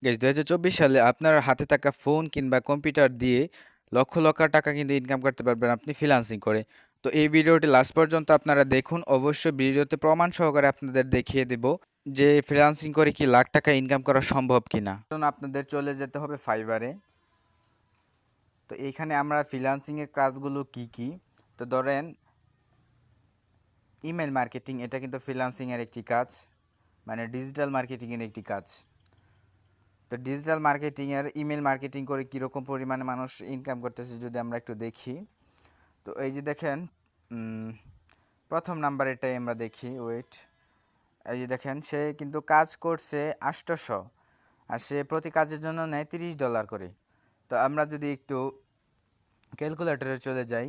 Guys ২০২৪ সালে আপনার হাতে থাকা ফোন কিংবা কম্পিউটার দিয়ে লক্ষ লক্ষ টাকা কিন্তু ইনকাম করতে পারবেন আপনি ফ্রিল্যান্সিং করে। তো এই ভিডিওটি লাস্ট পর্যন্ত আপনারা দেখুন। অবশ্যই ভিডিওতে প্রমাণ সহকারে আপনাদের দেখিয়ে দেব যে ফ্রিল্যান্সিং করে কি লাখ টাকা ইনকাম করা সম্ভব কিনা। এখন আপনাদের চলে যেতে হবে ফাইবারে। তো এইখানে আমরা ফ্রিল্যান্সিং এর কাজগুলো কি কি, তো ধরেন ইমেল মার্কেটিং, এটা কিন্তু ফ্রিল্যান্সিং এর একটি কাজ, মানে ডিজিটাল মার্কেটিং এর একটি কাজ। তো ডিজিটাল মার্কেটিংয়ের ইমেল মার্কেটিং করে কীরকম পরিমাণে মানুষ ইনকাম করতেছে যদি আমরা একটু দেখি। তো এই যে দেখেন, প্রথম নাম্বারেরটাই আমরা দেখি। ওয়েট, এই যে দেখেন সে কিন্তু কাজ করছে ৮০০, আর সে প্রতি কাজের জন্য নেয় $30 করে। তো আমরা যদি একটু ক্যালকুলেটরে চলে যাই,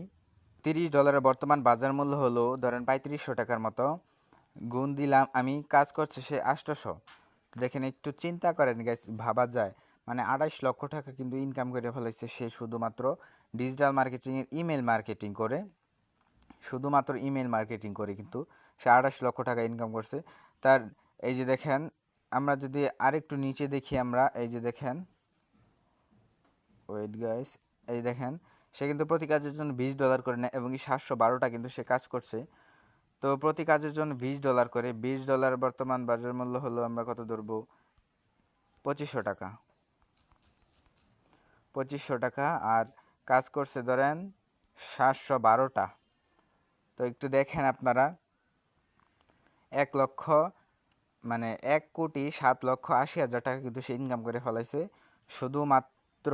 $30 বর্তমান বাজার মূল্য হলো ধরেন ৩৫০০ টাকার মতো। গুণ দিলাম আমি, কাজ করছে সে ৮০০। দেখেন একটু চিন্তা করেন গাইস, ভাবা যায় মানে ২৮ লক্ষ টাকা কিন্তু ইনকাম করে ফেলেছে সে শুধুমাত্র ডিজিটাল মার্কেটিংয়ের ইমেল মার্কেটিং করে। শুধুমাত্র ইমেল মার্কেটিং করে কিন্তু সে ২৮ লক্ষ টাকা ইনকাম করছে। তার এই যে দেখেন, আমরা যদি আরেকটু নিচে দেখি, আমরা এই যে দেখেন, ওয়েট গাইস, এই দেখেন সে কিন্তু প্রতি কাজের জন্য $20 করে নেয় এবং ৭১২টা কিন্তু সে কাজ করছে। তো প্রতি কাজের জন্য $20 করে, $20 বর্তমান বাজার মূল্য হলো আমরা কত ধরবো, ২৫০০ টাকা। ২৫০০ টাকা, আর কাজ করছে ধরেন ৭১২টা। তো একটু দেখেন আপনারা, ১ লক্ষ মানে ১,৭,৮০,০০০ টাকা কিন্তু সে ইনকাম করে ফেলাইছে শুধুমাত্র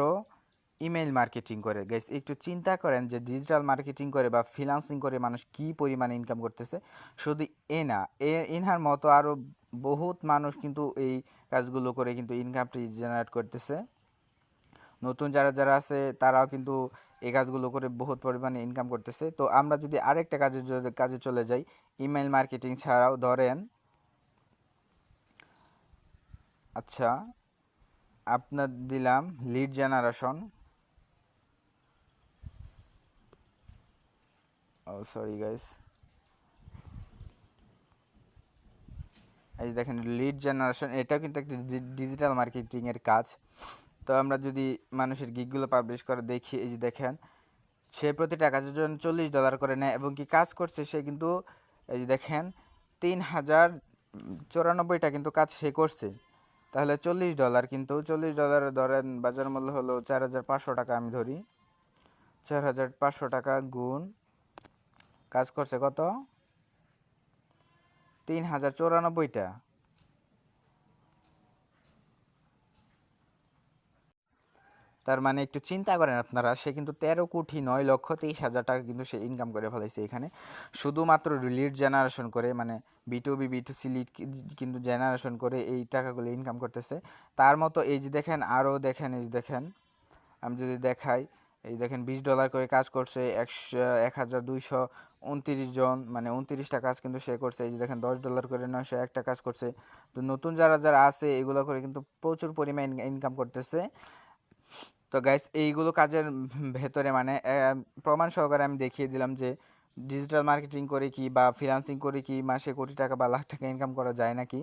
ইমেল মার্কেটিং করে। গাইস একটু চিন্তা করেন যে ডিজিটাল মার্কেটিং করে বা ফ্রিল্যান্সিং করে মানুষ কী পরিমাণে ইনকাম করতেছে। শুধু এ না, ইনহার মতো আরও বহুত মানুষ কিন্তু এই কাজগুলো করে কিন্তু ইনকামটি জেনারেট করতেছে। নতুন যারা যারা আছে তারাও কিন্তু এই কাজগুলো করে বহুত পরিমাণে ইনকাম করতেছে। তো আমরা যদি আরেকটা কাজে চলে যাই, ইমেল মার্কেটিং ছাড়াও ধরেন, আচ্ছা আপনার দিলাম লিড জেনারেশন, ও সরি গাইস, এই যে দেখেন লিড জেনারেশন, এটাও কিন্তু একটা ডিজিটাল মার্কেটিংয়ের কাজ। তো আমরা যদি মানুষের গিগগুলো পাবলিশ করে দেখি, এই যে দেখেন সে প্রতিটা কাজের জন্য $40 করে নেয় এবং কি কাজ করছে সে কিন্তু, এই যে দেখেন ৩,০৯৪টা কিন্তু কাজ সে করছে। তাহলে $40, কিন্তু $40 ধরেন বাজার মূল্য হলো ৪,৫০০ টাকা, আমি ধরি ৪,৫০০ টাকা গুণ কাজ করছে কত, ৩,০৯৪টা। তার মানে একটু চিন্তা করেন আপনারা, সে কিন্তু ১৩,৯,২৩,০০০ টাকা কিন্তু সে ইনকাম করে ফেলাইছে এখানে শুধুমাত্র লিড জেনারেশন করে, মানে B2B B2C লিড কিন্তু জেনারেশন করে এই টাকাগুলো ইনকাম করতেছে। তার মতো এই যে দেখেন আরও দেখেন, এই যে দেখেন আমি যদি দেখাই, এই দেখেন $20 করে কাজ করছে ১,২২৯ জন, মানে ২৯টা কাজ কিন্তু সে করছে। এই যে দেখেন $10 করে ৯০১টা কাজ করছে। তো নতুন যারা যারা আছে এগুলো করে কিন্তু প্রচুর পরিমাণ ইনকাম করতেছে। তো গাইস এইগুলো কাজের ভেতরে মানে প্রমাণ সহকারে আমি দেখিয়ে দিলাম যে ডিজিটাল মার্কেটিং করে কি বা ফ্রিল্যান্সিং করে কি মাসে কোটি টাকা বা লাখ টাকা ইনকাম করা যায় নাকি।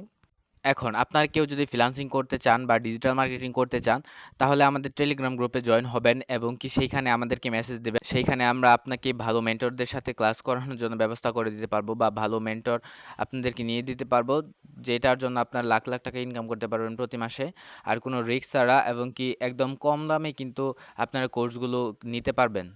এখন আপনার কেউ যদি ফ্রিল্যান্সিং করতে চান বা ডিজিটাল মার্কেটিং করতে চান, তাহলে আমাদের টেলিগ্রাম গ্রুপে জয়েন হবেন এবং কি সেইখানে আমাদেরকে মেসেজ দেবেন। সেইখানে আমরা আপনাকে ভালো মেন্টরদের সাথে ক্লাস করানোর জন্য ব্যবস্থা করে দিতে পারবো বা ভালো মেন্টর আপনাদেরকে নিয়ে দিতে পারবো, যেটার জন্য আপনার লাখ লাখ টাকা ইনকাম করতে পারবেন প্রতি মাসে। আর কোনো রিস্ক ছাড়া এবং কি একদম কম দামে কিন্তু আপনারা কোর্সগুলো নিতে পারবেন।